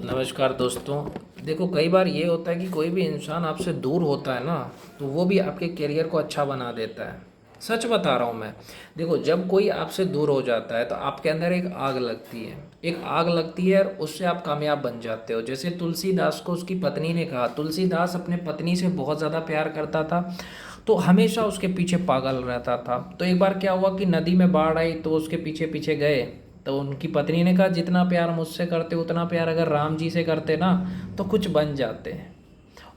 नमस्कार दोस्तों। देखो, कई बार ये होता है कि कोई भी इंसान आपसे दूर होता है ना, तो वो भी आपके करियर को अच्छा बना देता है। सच बता रहा हूँ मैं। देखो, जब कोई आपसे दूर हो जाता है तो आपके अंदर एक आग लगती है, एक आग लगती है और उससे आप कामयाब बन जाते हो। जैसे तुलसीदास को उसकी पत्नी ने कहा, तुलसीदास अपने पत्नी से बहुत ज़्यादा प्यार करता था, तो हमेशा उसके पीछे पागल रहता था। तो एक बार क्या हुआ कि नदी में बाढ़ आई, तो उसके पीछे पीछे गए। तो उनकी पत्नी ने कहा, जितना प्यार मुझसे करते उतना प्यार अगर राम जी से करते ना, तो कुछ बन जाते हैं।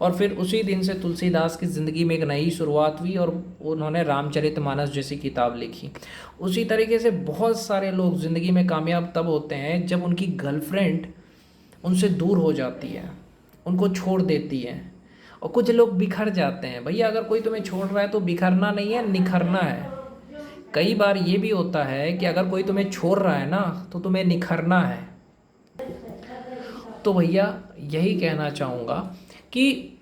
और फिर उसी दिन से तुलसीदास की ज़िंदगी में एक नई शुरुआत हुई और उन्होंने रामचरितमानस जैसी किताब लिखी। उसी तरीके से बहुत सारे लोग ज़िंदगी में कामयाब तब होते हैं जब उनकी गर्लफ्रेंड उनसे दूर हो जाती है, उनको छोड़ देती है। और कुछ लोग बिखर जाते हैं। भैया, अगर कोई तुम्हें छोड़ रहा है तो बिखरना नहीं है, निखरना है। कई बार ये भी होता है कि अगर कोई तुम्हें छोड़ रहा है ना, तो तुम्हें निखरना है। तो भैया, यही कहना चाहूँगा कि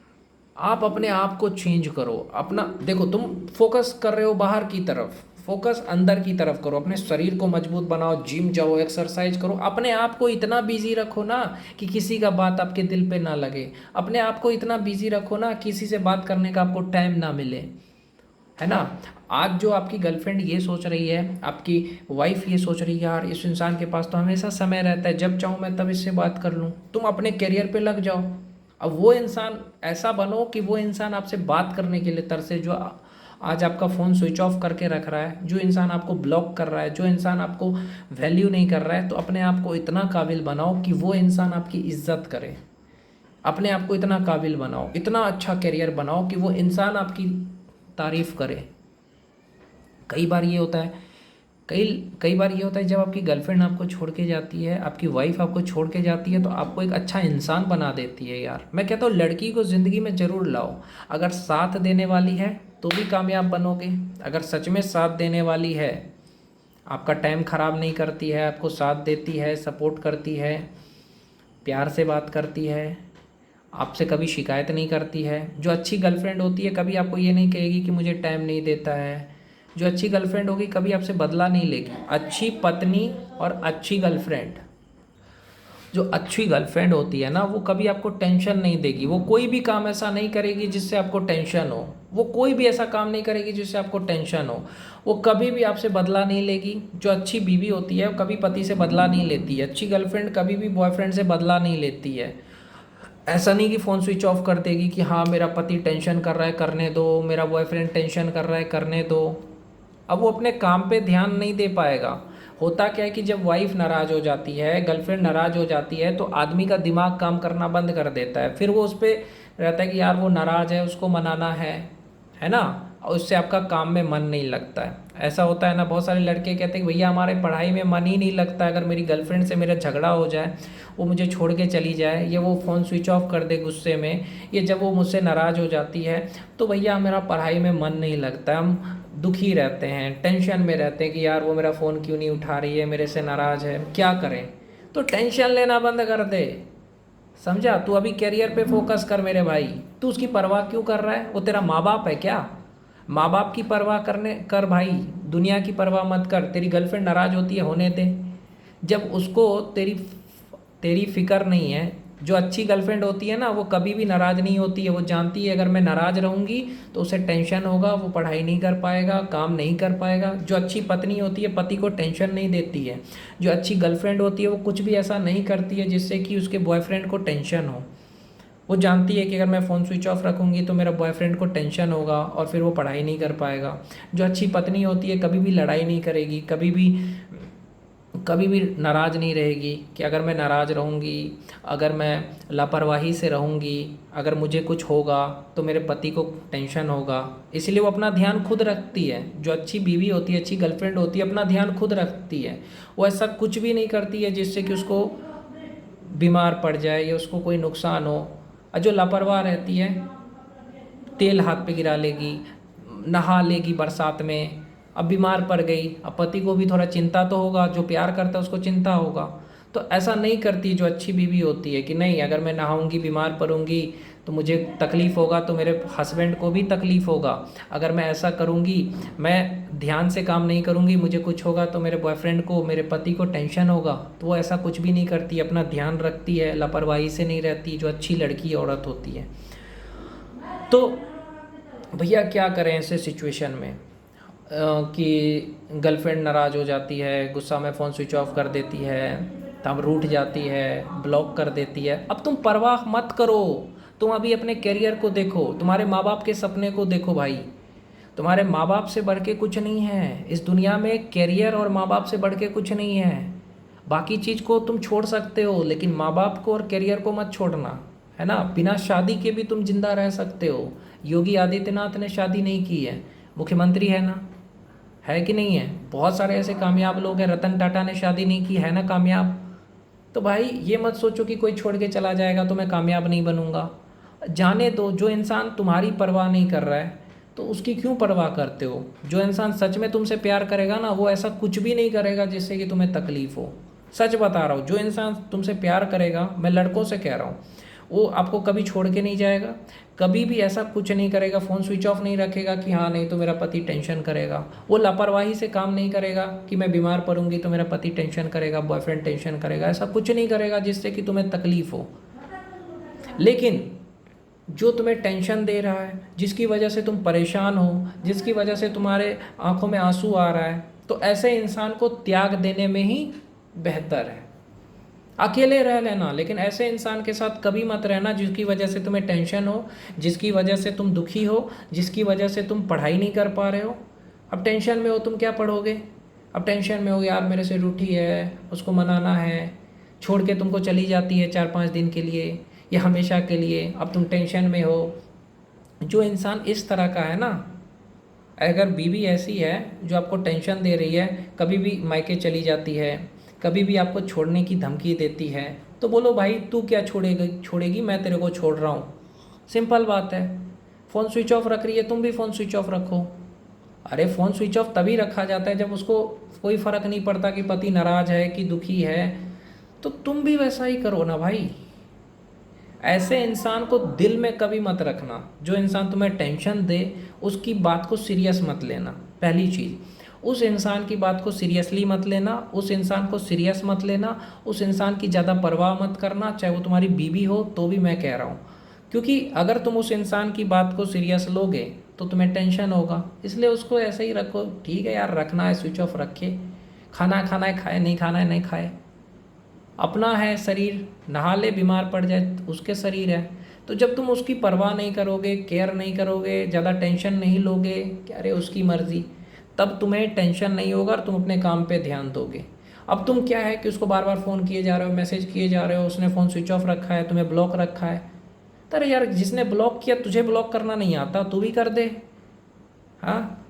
आप अपने आप को चेंज करो। अपना देखो, तुम फोकस कर रहे हो बाहर की तरफ, फोकस अंदर की तरफ करो। अपने शरीर को मजबूत बनाओ, जिम जाओ, एक्सरसाइज करो। अपने आप को इतना बिजी रखो ना कि किसी का बात आपके दिल पे ना लगे। अपने आप को इतना बिजी रखो ना, किसी से बात करने का आपको टाइम ना मिले, है ना। आज जो आपकी गर्लफ्रेंड ये सोच रही है, आपकी वाइफ ये सोच रही है, यार इस इंसान के पास तो हमेशा समय रहता है, जब चाहूँ मैं तब इससे बात कर लूँ। तुम अपने करियर पे लग जाओ। अब वो इंसान ऐसा बनो कि वो इंसान आपसे बात करने के लिए तरसे। जो आज आपका फ़ोन स्विच ऑफ करके रख रहा है, जो इंसान आपको ब्लॉक कर रहा है, जो इंसान आपको वैल्यू नहीं कर रहा है, तो अपने आप को इतना काबिल बनाओ कि वो इंसान आपकी इज्जत करे। अपने आप को इतना काबिल बनाओ, इतना अच्छा करियर बनाओ कि वो इंसान आपकी तारीफ़ करे। कई बार ये होता है कई कई बार ये होता है, जब आपकी गर्लफ्रेंड आपको छोड़ के जाती है, आपकी वाइफ आपको छोड़ के जाती है, तो आपको एक अच्छा इंसान बना देती है। यार, मैं कहता हूँ लड़की को ज़िंदगी में ज़रूर लाओ। अगर साथ देने वाली है तो भी कामयाब बनोगे। अगर सच में साथ देने वाली है, आपका टाइम ख़राब नहीं करती है, आपको साथ देती है, सपोर्ट करती है, प्यार से बात करती है, आपसे कभी शिकायत नहीं करती है। जो अच्छी गर्लफ्रेंड होती है कभी आपको ये नहीं कहेगी कि मुझे टाइम नहीं देता है। जो अच्छी गर्लफ्रेंड होगी कभी आपसे बदला नहीं लेगी। अच्छी पत्नी और अच्छी गर्लफ्रेंड, जो अच्छी गर्लफ्रेंड होती है ना, वो कभी आपको टेंशन नहीं देगी। वो कोई भी काम ऐसा नहीं करेगी जिससे आपको टेंशन हो। वो कोई भी ऐसा काम नहीं करेगी जिससे आपको टेंशन हो। वो कभी भी आपसे बदला नहीं लेगी। जो अच्छी बीवी होती है वो कभी पति से बदला नहीं लेती है। अच्छी गर्लफ्रेंड कभी भी बॉयफ्रेंड से बदला नहीं लेती है। ऐसा नहीं कि फ़ोन स्विच ऑफ कर देगी कि हाँ मेरा पति टेंशन कर रहा है, करने दो, मेरा बॉयफ्रेंड टेंशन कर रहा है, करने दो। अब वो अपने काम पे ध्यान नहीं दे पाएगा। होता क्या है कि जब वाइफ नाराज़ हो जाती है, गर्लफ्रेंड नाराज़ हो जाती है, तो आदमी का दिमाग काम करना बंद कर देता है। फिर वो उस पर रहता है कि यार वो नाराज़ है, उसको मनाना है ना। और उससे आपका काम में मन नहीं लगता है। ऐसा होता है ना, बहुत सारे लड़के कहते हैं कि भैया हमारे पढ़ाई में मन ही नहीं लगता। अगर मेरी गर्लफ्रेंड से मेरा झगड़ा हो जाए, वो मुझे छोड़ के चली जाए, या वो फ़ोन स्विच ऑफ कर दे गुस्से में, या जब वो मुझसे नाराज़ हो जाती है, तो भैया मेरा पढ़ाई में मन नहीं लगता। हम दुखी रहते हैं, टेंशन में रहते हैं कि यार वो मेरा फ़ोन क्यों नहीं उठा रही है, मेरे से नाराज़ है, क्या करें। तो टेंशन लेना बंद कर दे। समझा? तू अभी करियर पे फोकस कर मेरे भाई। तू उसकी परवाह क्यों कर रहा है? वो तेरा माँ बाप है क्या? माँ बाप की परवाह करने कर भाई, दुनिया की परवाह मत कर। तेरी गर्लफ्रेंड नाराज़ होती है, होने दे। जब उसको तेरी तेरी फिक्र नहीं है। जो अच्छी गर्लफ्रेंड होती है ना, वो कभी भी नाराज़ नहीं होती है। वो जानती है अगर मैं नाराज़ रहूँगी तो उसे टेंशन होगा, वो पढ़ाई नहीं कर पाएगा, काम नहीं कर पाएगा। जो अच्छी पत्नी होती है, पति को टेंशन नहीं देती है। जो अच्छी गर्लफ्रेंड होती है, वो कुछ भी ऐसा नहीं करती है जिससे कि उसके बॉयफ्रेंड को टेंशन हो। वो जानती है कि अगर मैं फ़ोन स्विच ऑफ रखूँगी तो मेरा बॉयफ्रेंड को टेंशन होगा और फिर वो पढ़ाई नहीं कर पाएगा। जो अच्छी पत्नी होती है, कभी भी लड़ाई नहीं करेगी, कभी भी नाराज़ नहीं रहेगी कि अगर मैं नाराज़ रहूँगी, अगर मैं लापरवाही से रहूँगी, अगर मुझे कुछ होगा तो मेरे पति को टेंशन होगा। इसलिए वो अपना ध्यान खुद रखती है। जो अच्छी बीवी होती है, अच्छी गर्लफ्रेंड होती है, अपना ध्यान खुद रखती है। वो ऐसा कुछ भी नहीं करती है जिससे कि उसको बीमार पड़ जाए या उसको कोई नुकसान हो। और जो लापरवाह रहती है, तेल हाथ पे गिरा लेगी, नहा लेगी बरसात में, अब बीमार पड़ गई। अब पति को भी थोड़ा चिंता तो होगा, जो प्यार करता है उसको चिंता होगा। तो ऐसा नहीं करती जो अच्छी बीवी होती है कि नहीं, अगर मैं नहाऊंगी बीमार पड़ूंगी तो मुझे तकलीफ़ होगा, तो मेरे हस्बैंड को भी तकलीफ़ होगा। अगर मैं ऐसा करूँगी, मैं ध्यान से काम नहीं करूँगी, मुझे कुछ होगा तो मेरे बॉयफ्रेंड को, मेरे पति को टेंशन होगा। तो वो ऐसा कुछ भी नहीं करती, अपना ध्यान रखती है, लापरवाही से नहीं रहती, जो अच्छी लड़की औरत होती है। तो भैया क्या करें ऐसे सिचुएशन में कि गर्लफ्रेंड नाराज़ हो जाती है, गुस्सा में फ़ोन स्विच ऑफ कर देती है, तब रूठ जाती है, ब्लॉक कर देती है। अब तुम परवाह मत करो, तुम अभी अपने करियर को देखो, तुम्हारे माँ बाप के सपने को देखो भाई। तुम्हारे माँ बाप से बढ़ के कुछ नहीं है इस दुनिया में, करियर और माँ बाप से बढ़ के कुछ नहीं है। बाकी चीज़ को तुम छोड़ सकते हो, लेकिन माँ बाप को और करियर को मत छोड़ना, है ना। बिना शादी के भी तुम जिंदा रह सकते हो। योगी आदित्यनाथ ने शादी नहीं की है, मुख्यमंत्री है ना, है कि नहीं है। बहुत सारे ऐसे कामयाब लोग हैं, रतन टाटा ने शादी नहीं की, है ना कामयाब। तो भाई ये मत सोचो कि कोई छोड़ के चला जाएगा तो मैं कामयाब नहीं बनूंगा। जाने दो, जो इंसान तुम्हारी परवाह नहीं कर रहा है तो उसकी क्यों परवाह करते हो। जो इंसान सच में तुमसे प्यार करेगा ना, वो ऐसा कुछ भी नहीं करेगा जिससे कि तुम्हें तकलीफ़ हो। सच बता रहा हूँ, जो इंसान तुमसे प्यार करेगा, मैं लड़कों से कह रहा हूँ, वो आपको कभी छोड़ के नहीं जाएगा, कभी भी ऐसा कुछ नहीं करेगा, फ़ोन स्विच ऑफ नहीं रखेगा कि हाँ नहीं तो मेरा पति टेंशन करेगा। वो लापरवाही से काम नहीं करेगा कि मैं बीमार पड़ूंगी तो मेरा पति टेंशन करेगा, बॉयफ्रेंड टेंशन करेगा, ऐसा कुछ नहीं करेगा जिससे कि तुम्हें तकलीफ़ हो। लेकिन जो तुम्हें टेंशन दे रहा है, जिसकी वजह से तुम परेशान हो, जिसकी वजह से तुम्हारे आंखों में आंसू आ रहा है, तो ऐसे इंसान को त्याग देने में ही बेहतर है। अकेले रह लेना, लेकिन ऐसे इंसान के साथ कभी मत रहना जिसकी वजह से तुम्हें टेंशन हो, जिसकी वजह से तुम दुखी हो, जिसकी वजह से तुम पढ़ाई नहीं कर पा रहे हो। अब टेंशन में हो, तुम क्या पढ़ोगे। अब टेंशन में हो, यार मेरे से रूठी है, उसको मनाना है, छोड़ के तुमको चली जाती है 4-5 दिन के लिए या हमेशा के लिए, अब तुम टेंशन में हो। जो इंसान इस तरह का है ना, अगर बीवी ऐसी है जो आपको टेंशन दे रही है, कभी भी मायके चली जाती है, कभी भी आपको छोड़ने की धमकी देती है, तो बोलो भाई तू क्या छोड़ेगी, मैं तेरे को छोड़ रहा हूँ। सिंपल बात है। फ़ोन स्विच ऑफ रख रही है, तुम भी फ़ोन स्विच ऑफ रखो। अरे फ़ोन स्विच ऑफ तभी रखा जाता है जब उसको कोई फ़र्क नहीं पड़ता कि पति नाराज़ है कि दुखी है, तो तुम भी वैसा ही करो ना भाई। ऐसे इंसान को दिल में कभी मत रखना। जो इंसान तुम्हें टेंशन दे उसकी बात को सीरियस मत लेना। पहली चीज़, उस इंसान की बात को सीरियसली मत लेना, उस इंसान को सीरियस मत लेना, उस इंसान की ज़्यादा परवाह मत करना, चाहे वो तुम्हारी बीवी हो तो भी मैं कह रहा हूँ। क्योंकि अगर तुम उस इंसान की बात को सीरियस लोगे तो तुम्हें टेंशन होगा, इसलिए उसको ऐसे ही रखो। ठीक है यार, रखना है स्विच ऑफ रखे, खाना खाना है खाए, नहीं खाना है नहीं खाए, अपना है शरीर, नहा ले बीमार पड़ जाए उसके शरीर है। तो जब तुम उसकी परवाह नहीं करोगे, केयर नहीं करोगे, ज़्यादा टेंशन नहीं लोगे कि अरे उसकी मर्ज़ी, तब तुम्हें टेंशन नहीं होगा और तुम अपने काम पे ध्यान दोगे। अब तुम क्या है कि उसको बार बार फ़ोन किए जा रहे हो, मैसेज किए जा रहे हो, उसने फ़ोन स्विच ऑफ रखा है, तुम्हें ब्लॉक रखा है। अरे यार, जिसने ब्लॉक किया तुझे ब्लॉक करना नहीं आता, तू भी कर दे। हाँ,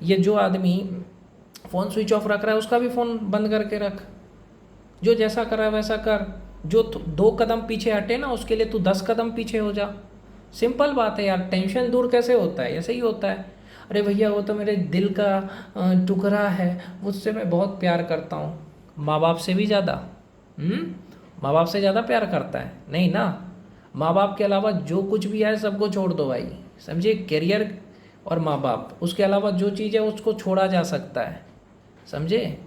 ये जो आदमी फ़ोन स्विच ऑफ रख रहा है उसका भी फ़ोन बंद करके रख। जो जैसा कर रहा है वैसा कर। जो 2 कदम पीछे हटे ना, उसके लिए तू 10 कदम पीछे हो जा। सिंपल बात है यार। टेंशन दूर कैसे होता है, ऐसे ही होता है। अरे भैया वो तो मेरे दिल का टुकड़ा है, उससे मैं बहुत प्यार करता हूँ। माँ बाप से भी ज़्यादा। माँ बाप से ज़्यादा प्यार करता है नहीं ना। माँ बाप के अलावा जो कुछ भी है सबको छोड़ दो भाई, समझे। करियर और माँ बाप, उसके अलावा जो चीज़ है उसको छोड़ा जा सकता है, समझे।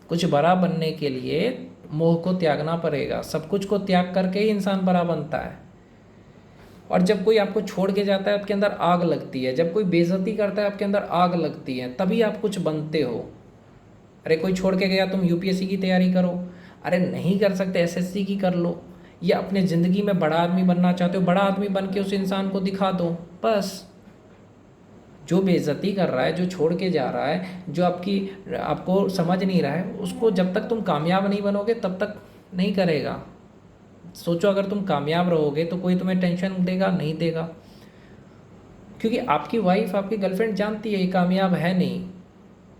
कुछ बड़ा बनने के लिए मोह को त्यागना पड़ेगा। सब कुछ को त्याग करके ही इंसान बड़ा बनता है। और जब कोई आपको छोड़ के जाता है आपके अंदर आग लगती है, जब कोई बेइज्जती करता है आपके अंदर आग लगती है, तभी आप कुछ बनते हो। अरे कोई छोड़ के गया, तुम यूपीएससी की तैयारी करो, अरे नहीं कर सकते एसएससी की कर लो, या अपने ज़िंदगी में बड़ा आदमी बनना चाहते हो, बड़ा आदमी बन के उस इंसान को दिखा दो बस। जो बेइज्जती कर रहा है, जो छोड़ के जा रहा है, जो आपको समझ नहीं रहा है, उसको जब तक तुम कामयाब नहीं बनोगे तब तक नहीं करेगा। सोचो अगर तुम कामयाब रहोगे तो कोई तुम्हें टेंशन देगा नहीं देगा, क्योंकि आपकी वाइफ, आपकी गर्लफ्रेंड जानती है ये कामयाब है नहीं,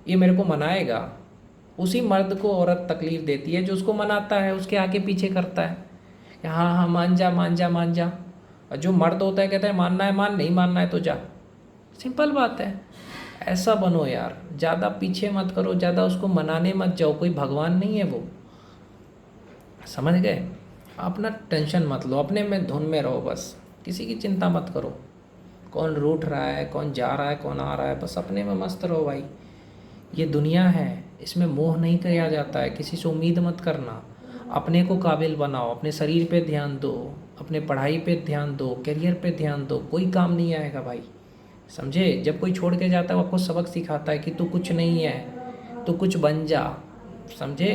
ये मेरे को मनाएगा। उसी मर्द को औरत तकलीफ़ देती है जो उसको मनाता है, उसके आगे पीछे करता है कि हाँ हाँ मान जा मान जा मान जा। और जो मर्द होता है कहता है मानना है मान, नहीं मानना है तो जा। सिंपल बात है। ऐसा बनो यार, ज़्यादा पीछे मत करो, ज़्यादा उसको मनाने मत जाओ, कोई भगवान नहीं है वो, समझ गए। अपना टेंशन मत लो, अपने में धुन में रहो बस। किसी की चिंता मत करो, कौन रूठ रहा है, कौन जा रहा है, कौन आ रहा है, बस अपने में मस्त रहो भाई। ये दुनिया है, इसमें मोह नहीं किया जाता है, किसी से उम्मीद मत करना। अपने को काबिल बनाओ, अपने शरीर पे ध्यान दो, अपने पढ़ाई पे ध्यान दो, करियर पे ध्यान दो, कोई काम नहीं आएगा भाई, समझे। जब कोई छोड़ के जाता है वो आपको सबक सिखाता है कि तू कुछ नहीं है, तू कुछ बन जा, समझे।